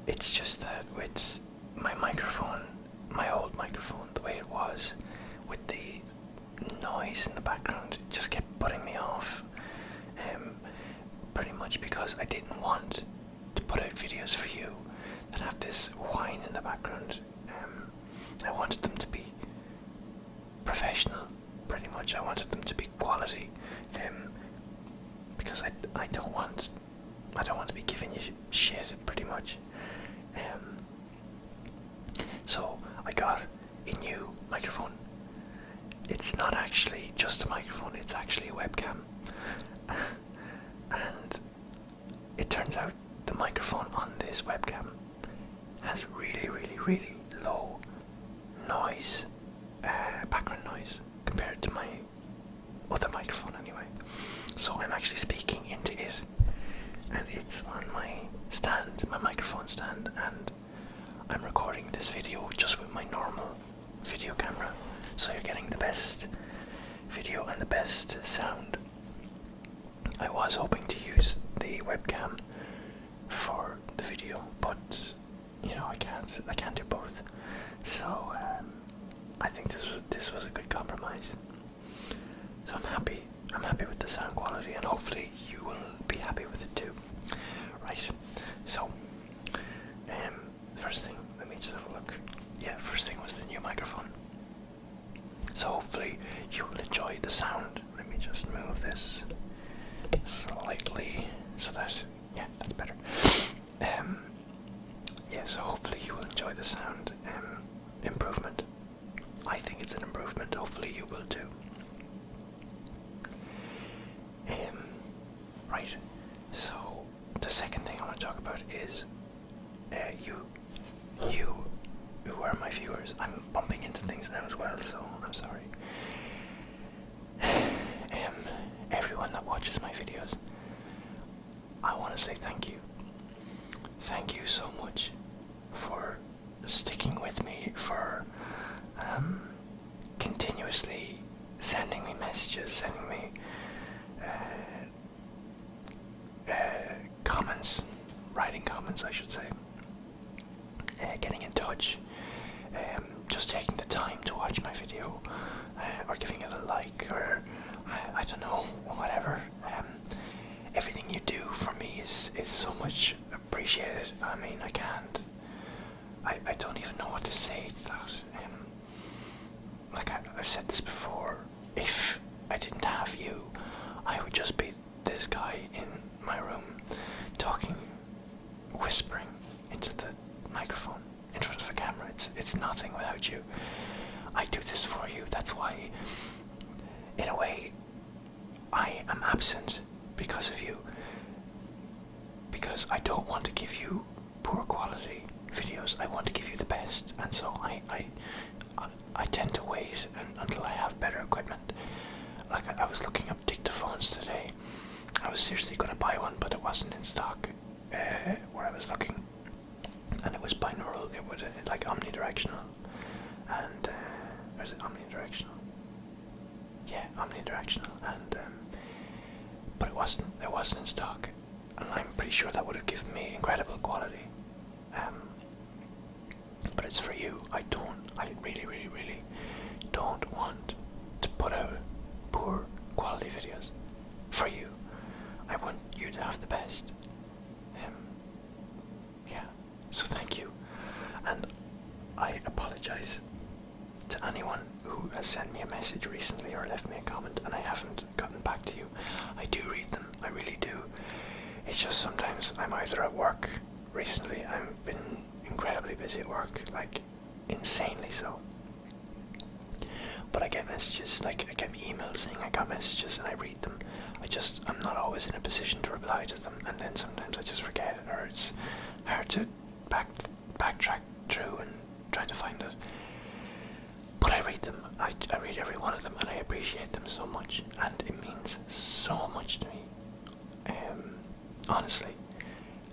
it's just that with my microphone, my old microphone, the way it was, with the noise in the background, it just kept putting me off. Pretty much because I didn't want to put out videos for you that have this whine in the background. I wanted them to be professional, pretty much. I wanted them to be quality, because I don't want to be giving you shit, pretty much. So I got a new microphone. It's not actually just a microphone, it's actually a webcam. And it turns out the microphone on this webcam has really, really, really low noise, background noise, compared to my other microphone anyway. So I'm actually speaking into it, and it's on my stand, my microphone stand, and I'm recording this video just with my normal video camera, so you're getting the best video and the best sound. I was hoping to use the webcam for the video, but you know, I can't do both. So I think this was a good compromise. So I'm happy with the sound quality, and hopefully you will be happy with it too. Right. So first thing, let me just have a look. Yeah, first thing was the new microphone. So hopefully you will enjoy the sound. Let me just move this slightly so that, yeah, that's better. Yeah, so hopefully you will enjoy the sound improvement. I think it's an improvement. Hopefully you will too. Right. So the second thing I want to talk about is you who are my viewers. I'm bumping into things now as well, so I'm sorry. Everyone that watches my videos, I want to say thank you. Thank you so much for sticking with me, for continuously sending me messages, sending me comments, writing comments I should say, getting in touch, just taking the time to watch my video, or giving it a like, or I don't know, whatever. Everything you do for me is so much appreciated. I mean, I don't even know what to say to that. Like I've said this before, if I didn't have you, I would just be this guy in my room talking, whispering into the microphone in front of a camera. It's nothing without you. I do this for you. That's why, in a way, I am absent because of you. Because I don't want to give you poor quality videos. I want to give you the best, and so I tend to wait until I have better equipment. Like I was looking up dictaphones today. I was seriously going to buy one, but it wasn't in stock where I was looking, and it was binaural. It would like omnidirectional, and or is it omnidirectional? Yeah, omnidirectional, and but it wasn't in stock, and I'm pretty sure that would have given me incredible quality. But it's for you. I really, really, really don't want to put out poor quality videos for you. I want you to have the best. Yeah, so thank you. And I apologize to anyone who has sent me a message recently or left me a comment and I haven't gotten back to you. I do read them, I really do. It's just sometimes I'm either at work. Recently I've been incredibly busy at work, like insanely so. But I get messages, like I get emails saying I got messages and I read them. I'm not always in a position to reply to them, and then sometimes I just forget, or it's hard to backtrack through and try to find it. But I read them, I read every one of them, and I appreciate them so much, and it means so much to me, honestly.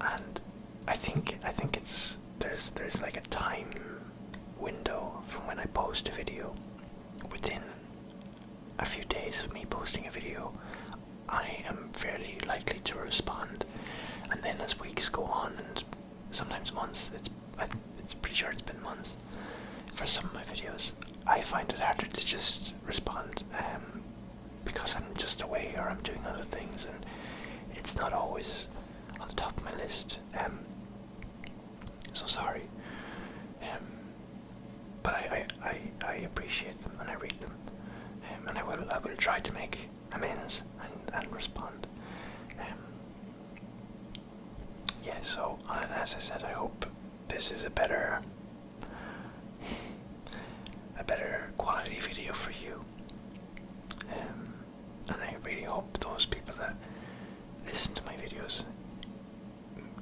And I think it's there's like a time window from when I post a video. Within a few days of me posting a video, I am fairly likely to respond, and then as weeks go on and sometimes months. It's pretty sure it's been months for some of my videos. I find it harder to just respond because I'm just away or I'm doing other things, and it's not always on the top of my list. So sorry. But I appreciate them and I read them, and I will try to make amends and respond. Yeah. So as I said, I hope this is a better quality video for you. And I really hope those people that listen to my videos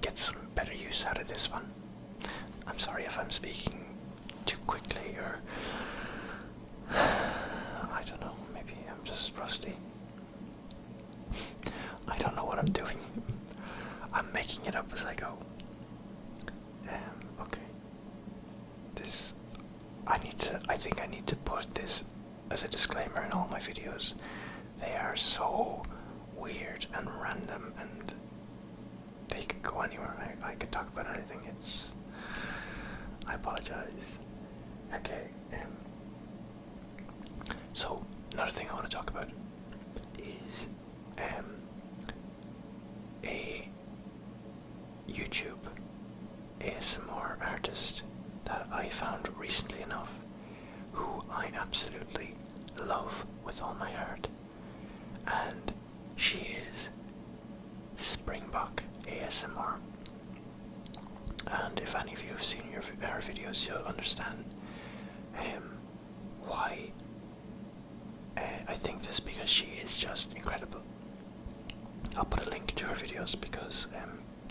get some better use out of this one. I'm sorry if I'm speaking too quickly, or I don't know, maybe I'm just rusty. I don't know what I'm doing. I'm making it up as I go. Okay. I think I need to put this as a disclaimer in all my videos. They are so weird and random, and they could go anywhere. I could talk about anything. I apologize. Okay. So another thing I want to talk about is a YouTube ASMR artist that I found recently enough, who I absolutely love with all my heart, and she is Springbok ASMR. And if any of you have seen her videos, you'll understand why I think this, because she is just incredible. I'll put a link to her videos because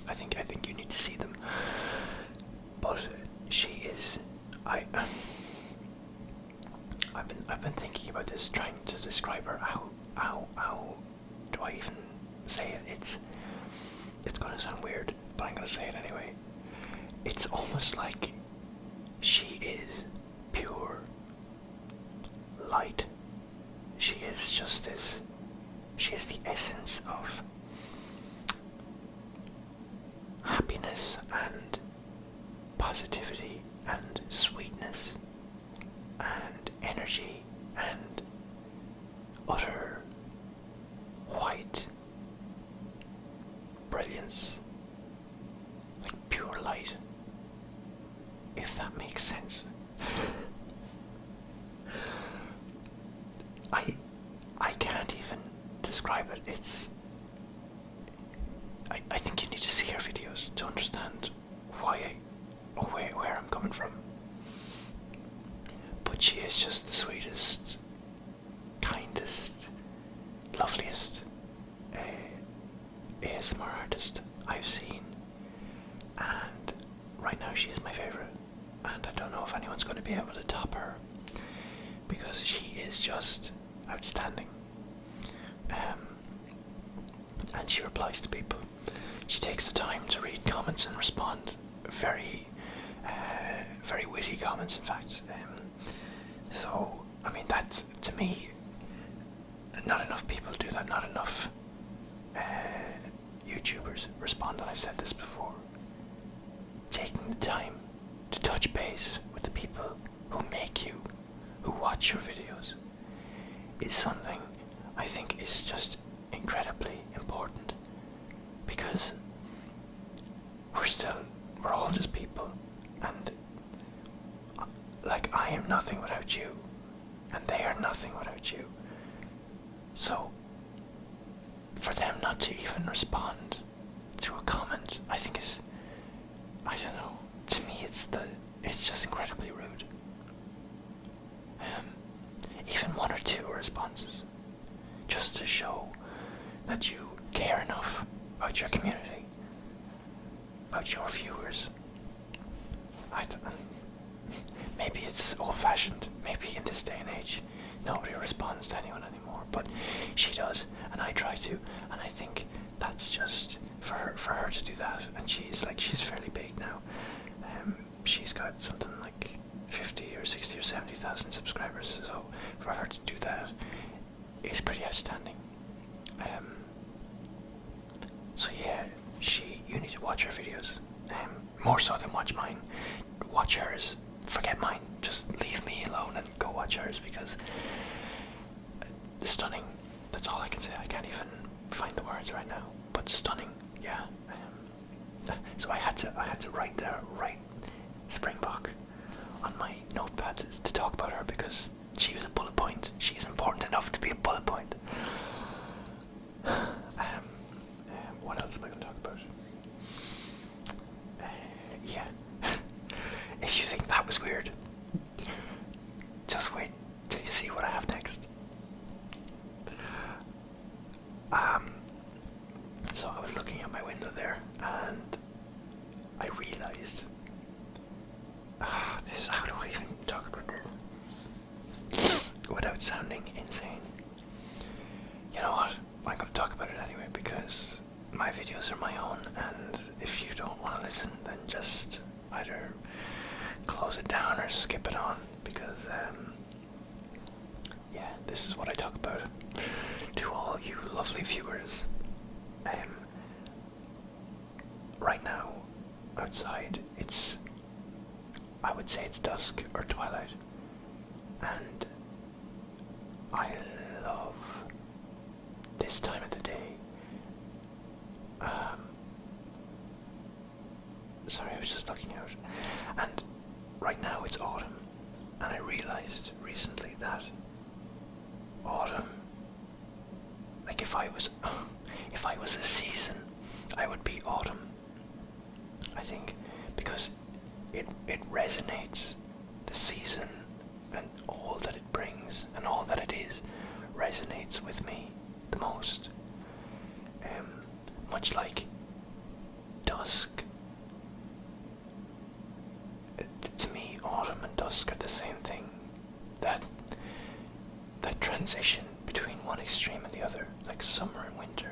I think you need to see them. But she is I've been thinking about this, trying to describe her. How do I even say it? It's gonna sound weird, but I'm gonna say it anyway. It's almost like she is pure light. She is just this. She is the essence of happiness and positivity and sweetness and energy and utter white brilliance, like pure light, if that makes sense. I can't even describe it. I think you need to see her videos to understand where I'm coming from. But she is just the sweetest, kindest, loveliest ASMR artist I've seen, and right now she is my favourite, and I don't know if anyone's going to be able to top her, because she is just outstanding. And she replies to people. She takes the time to read comments and respond. Very witty comments, in fact. So, I mean, that, to me, not enough people do that. Not enough YouTubers respond, and I've said this before. Taking the time to touch base with the people who make you, who watch your videos, is something I think is just incredibly important, because we're all just people, and like, I am nothing without you, and they are nothing without you. So for them not to even respond to a comment, I think is, I don't know, to me it's just incredibly rude. Even one or two responses, just to show that you care enough about your community, about your viewers. Maybe it's old-fashioned, maybe in this day and age nobody responds to anyone anymore, but she does, and I try to, and I think that's just for her to do that. And she's fairly big now. She's got something like 50 or 60 or 70,000 subscribers, so for her to do that is pretty outstanding. So yeah, you need to watch her videos. more so than watch mine. Watch hers. Forget mine. Just leave me alone and go watch hers, because stunning. That's all I can say. I can't even find the words right now. But stunning, yeah. So I had to write Springbok on my notepad to talk about her, because she was a bullet point. She's important enough to be a bullet point. What else am I going to talk about? Yeah. If you think that was weird, just wait till you see what I have next. So I was looking out my window there, and I realised, how do I even talk about this without sounding insane? You know what? I'm going to talk about it anyway, because my videos are my own, and if you don't want to listen, then just either close it down or skip it on, because yeah, this is what I talk about. To all you lovely viewers, right now outside I would say it's dusk or twilight, and I love this time of the day. Sorry, I was just looking out, and right now it's autumn, and I realised recently that autumn, like if I was a season, I would be autumn. I think, because it resonates, the season and all that it brings and all that it is resonates with me the most. Much like dusk. To me, autumn and dusk are the same thing. That transition between one extreme and the other, like summer and winter,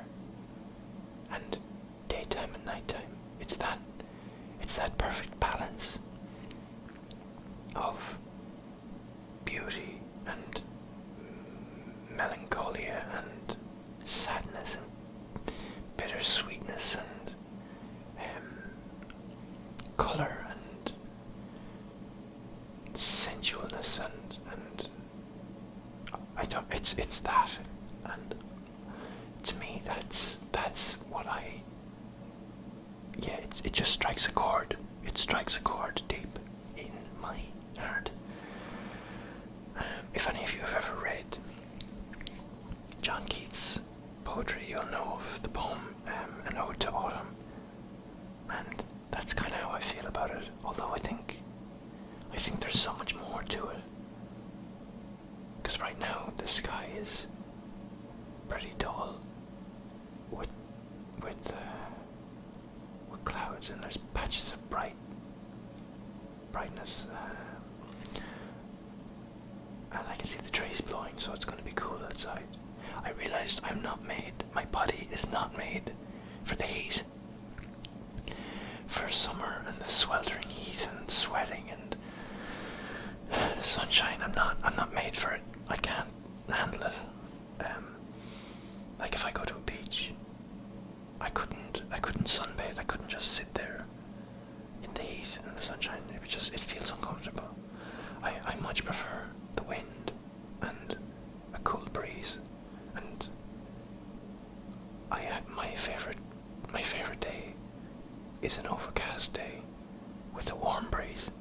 and daytime and nighttime. It's that perfect balance of beauty and melancholia and sadness and bittersweetness and colour and sensualness and I don't. It's that, and to me that's what I. Yeah, it just strikes a chord. It strikes a chord deep in my heart. If any of you have ever read John Keats' poetry, you'll know of the poem An Ode to Autumn, and that's kind of how I feel about it. Although I think there's so much more to it, because right now the sky is pretty dull with clouds, and there's patches of brightness, and I can see the trees blowing, so it's going to be cool outside. I realised my body is not made for the heat, for summer and the sweltering heat and sweating and the sunshine. I'm not made for it. I can't handle it. Like if I go to a beach, I couldn't sunbathe. I couldn't just sit there in the heat and the sunshine. It feels uncomfortable. I much prefer the wind and a cool breeze, and my favorite day is an overcast day with a warm breeze,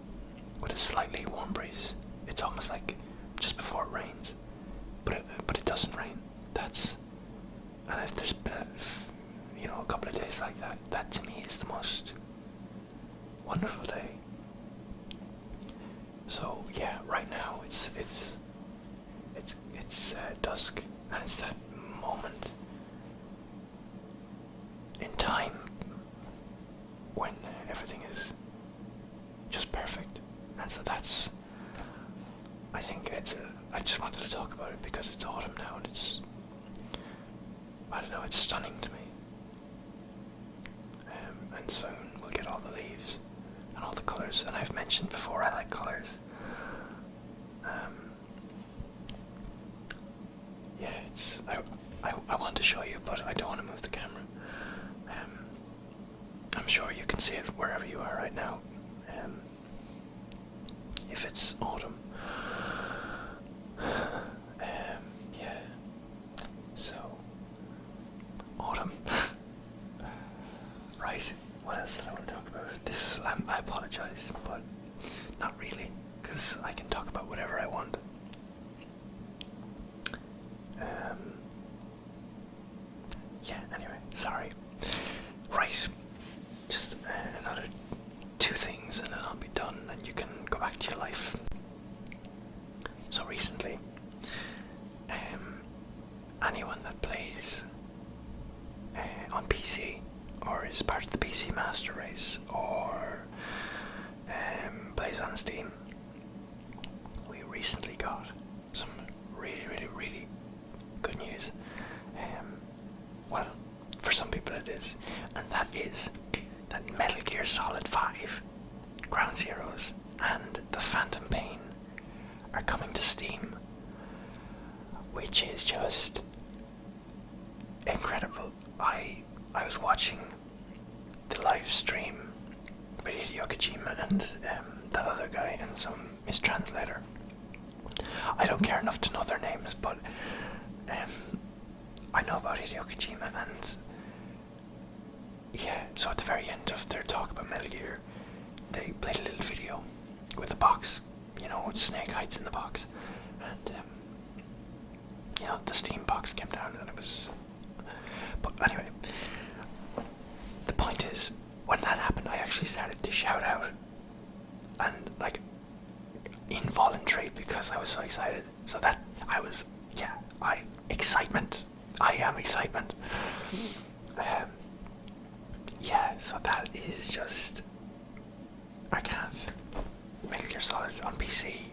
with a slightly warm breeze. It's almost like just before it rains, but it doesn't rain. And if there's been a couple of days like that, that to me is the most wonderful day. So yeah, right now it's dusk, and it's that moment in time when everything is just perfect, and so I think I just wanted to talk about it because it's autumn now, and it's stunning to me. And soon we'll get all the leaves and all the colours, and I've mentioned before I like colours. Yeah, I want to show you, but I don't want to move the camera. I'm sure you can see it wherever you are right now. If it's autumn. Yeah. So, autumn. Right. What else did I want to talk about? This, I apologize, but not really, because I can talk about whatever I want. Yeah, anyway, sorry. Right. Just another 2 things and then I'll be done and you can go back to your life. So recently, anyone that plays on PC or is part of the PC Master Race or plays on Steam, we recently got some really good news. Well, for some people it is, and that is that Metal Gear Solid 5, Ground Zeroes, and The Phantom Pain are coming to Steam, which is just incredible. I was watching the live stream with Hideo Kojima and that other guy and some mistranslator. I don't care enough to know their names, but I know about Hideo Kojima, and yeah, so at the very end of their talk about Metal Gear, they played a little video with a box, Snake hides in the box, and the Steam box came down and it was... But anyway, the point is, when that happened, I actually started to shout out, and involuntary, because I was so excited. So that excitement. I am excitement. Yeah, so that is just... I can't. Metal Gear Solid on PC.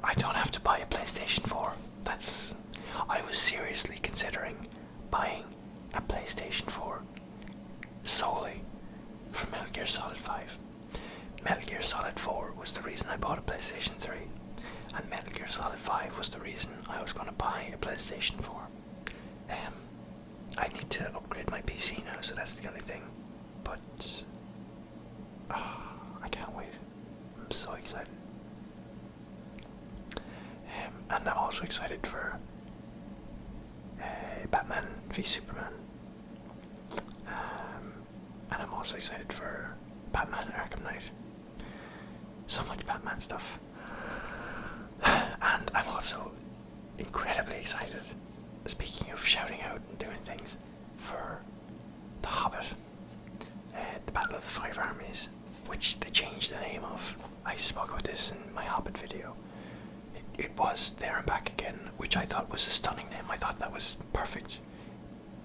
I don't have to buy a PlayStation 4. I was seriously considering buying a PlayStation 4 solely for Metal Gear Solid 5. Metal Gear Solid 4 was the reason I bought a PlayStation 3, and Metal Gear Solid 5 was the reason I was going to buy a PlayStation 4. I need to upgrade my PC now, so that's the only thing. But I can't wait. I'm so excited. And I'm also excited for Batman v Superman. And I'm also excited for Batman Arkham Knight. So much Batman stuff. And I'm also incredibly excited, speaking of shouting out and doing things, for The Hobbit, the Battle of the Five Armies, which they changed the name of. I spoke about this in my Hobbit video. It was There and Back Again, which I thought was a stunning name. I thought that was perfect.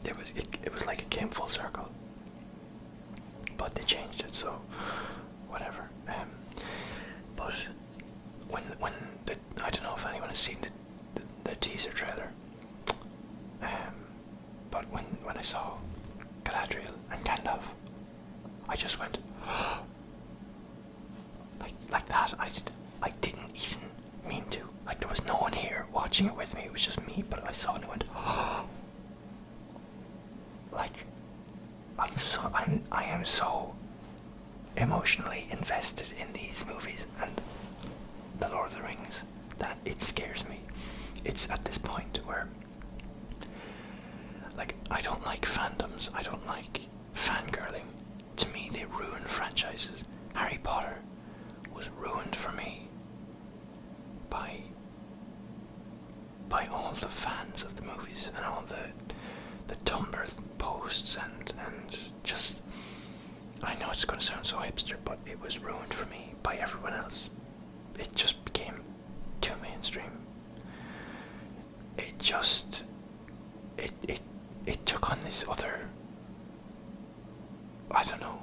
It was like it came full circle. But they changed it, so whatever. But when I don't know if anyone has seen the teaser trailer. But when I saw Galadriel and Gandalf, I just went like that. I didn't even mean to. There was no one here watching it with me. It was just me. But I saw it and I went I am so emotionally invested in these movies and The Lord of the Rings that it scares me. It's at this point where I don't like fandoms, I don't like fangirling. To me, they ruin franchises. Harry Potter was ruined for me by all the fans of the movies and all the Tumblr posts and just... I know it's going to sound so hipster, but it was ruined for me by everyone else. It just became too mainstream. It just... It took on this other... I don't know.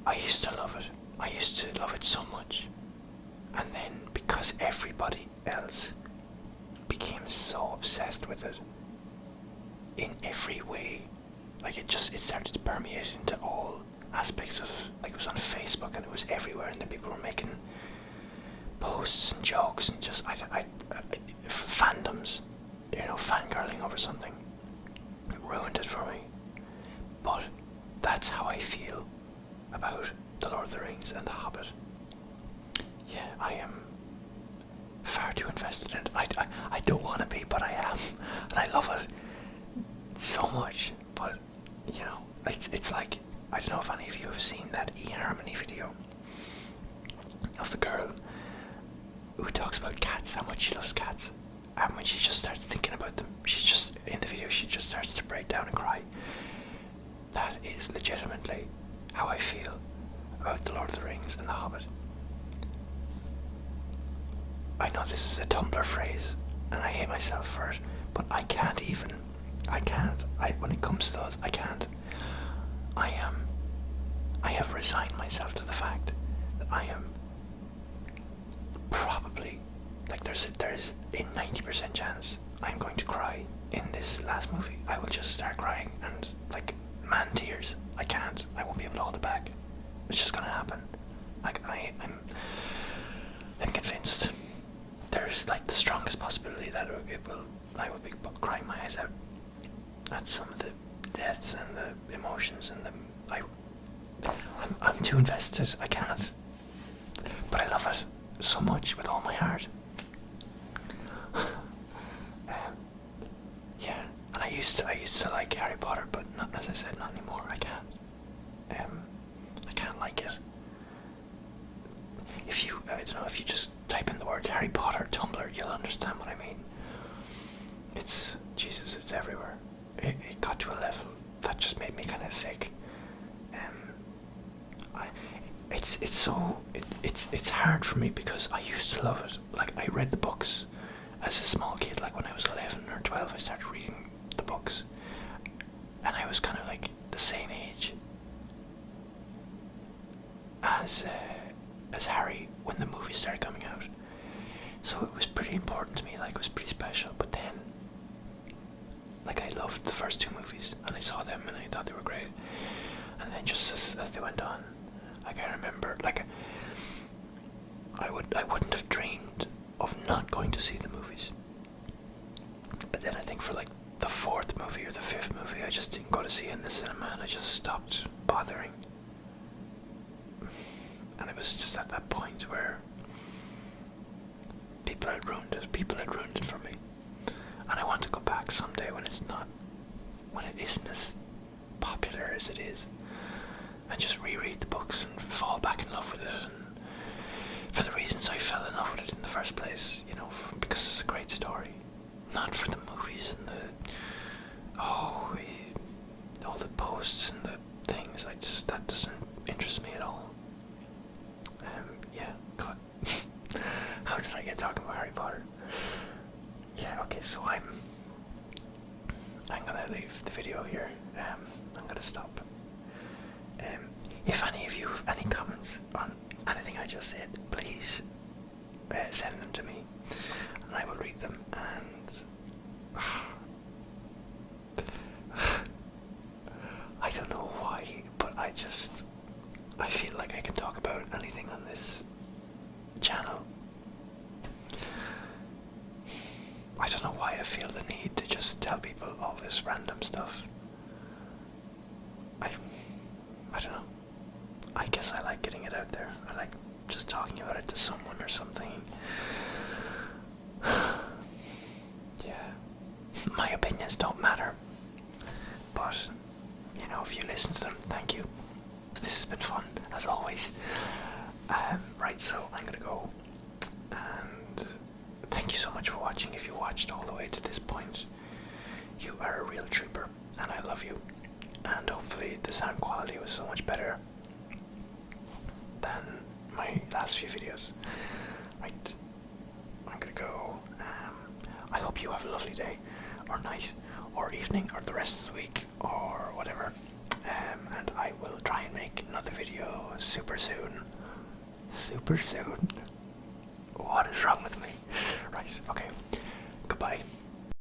I used to love it. I used to love it so much. And then, because everybody else became so obsessed with it in every way, it started to permeate into all aspects of, it was on Facebook and it was everywhere, and then people were making posts and jokes and just fandoms, fangirling over something. ruined it for me. But that's how I feel about The Lord of the Rings and The Hobbit. Yeah, I am far too invested in it. I don't want to be, but I am, and I love it so much. But you know, it's like, I don't know if any of you have seen that eHarmony video of the girl who talks about cats, how much she loves cats, and when she just starts thinking about them, she's just in the video, she just starts to break down and cry. That is legitimately how I feel about The Lord of the Rings and The Hobbit. I know this is a Tumblr phrase, and I hate myself for it, but I can't. When it comes to those, I can't. I have resigned myself to the fact that I am probably, like, there's a 90% chance I'm going to cry in this last movie. I will just start crying, and like, man tears. I won't be able to hold it back. It's just gonna happen. Like, I'm convinced there's like the strongest possibility that I will be crying my eyes out at some of the deaths and the emotions and I'm too invested. I can't. But I love it so much with all my heart. Yeah, and I used to like Harry Potter, but not, as I said, not anymore. I can't. I can't like it. I don't know, if you just type in the words Harry Potter Tumblr, you'll understand what I mean. It's, Jesus, it's everywhere. It got to a level that just made me kind of sick. It's hard for me because I used to love it. Like, I read the books as a small kid. Like, when I was 11 or 12, I started reading the books, and I was kind of like the same age as Harry when the movies started coming out. So it was pretty important to me. Like, it was pretty special. But then, like, I loved the first two movies, and I saw them, and I thought they were great. And then just as they went on, like, I remember, like, I wouldn't have dreamed of not going to see the movies. But then I think for like the fourth movie or the fifth movie, I just didn't go to see it in the cinema, and I just stopped bothering. And it was just at that point where people had ruined it for me. And I want to go back someday when it isn't as popular as it is, and just reread the books and fall back in love with it, and for the reasons I fell in love with it in the first place, you know, because it's a great story, not for the movies and all the posts and the things. That doesn't interest me at all. Yeah, God. How did I get talking about Harry Potter? Yeah, okay, so I'm gonna leave the video here. I'm gonna stop. If any of you have any comments on anything I just said, please send them to me, and I will read them. And I don't know why, but I feel like I can talk about anything on this channel. I don't know why I feel the need to just tell people all this random stuff. I don't know. I guess I like getting it out there. I like just talking about it to someone or something. Yeah. My opinions don't matter. But, you know, if you listen to them, thank you. This has been fun, as always. Right, so I'm gonna go. And thank you so much for watching. If you watched all the way to this point, you are a real trooper, and I love you. And hopefully the sound quality was so much better than my last few videos. Right, I'm gonna go. I hope you have a lovely day, or night, or evening, or the rest of the week, or whatever. And I will try and make another video super soon. Super soon. What is wrong with me? Right, okay. Goodbye.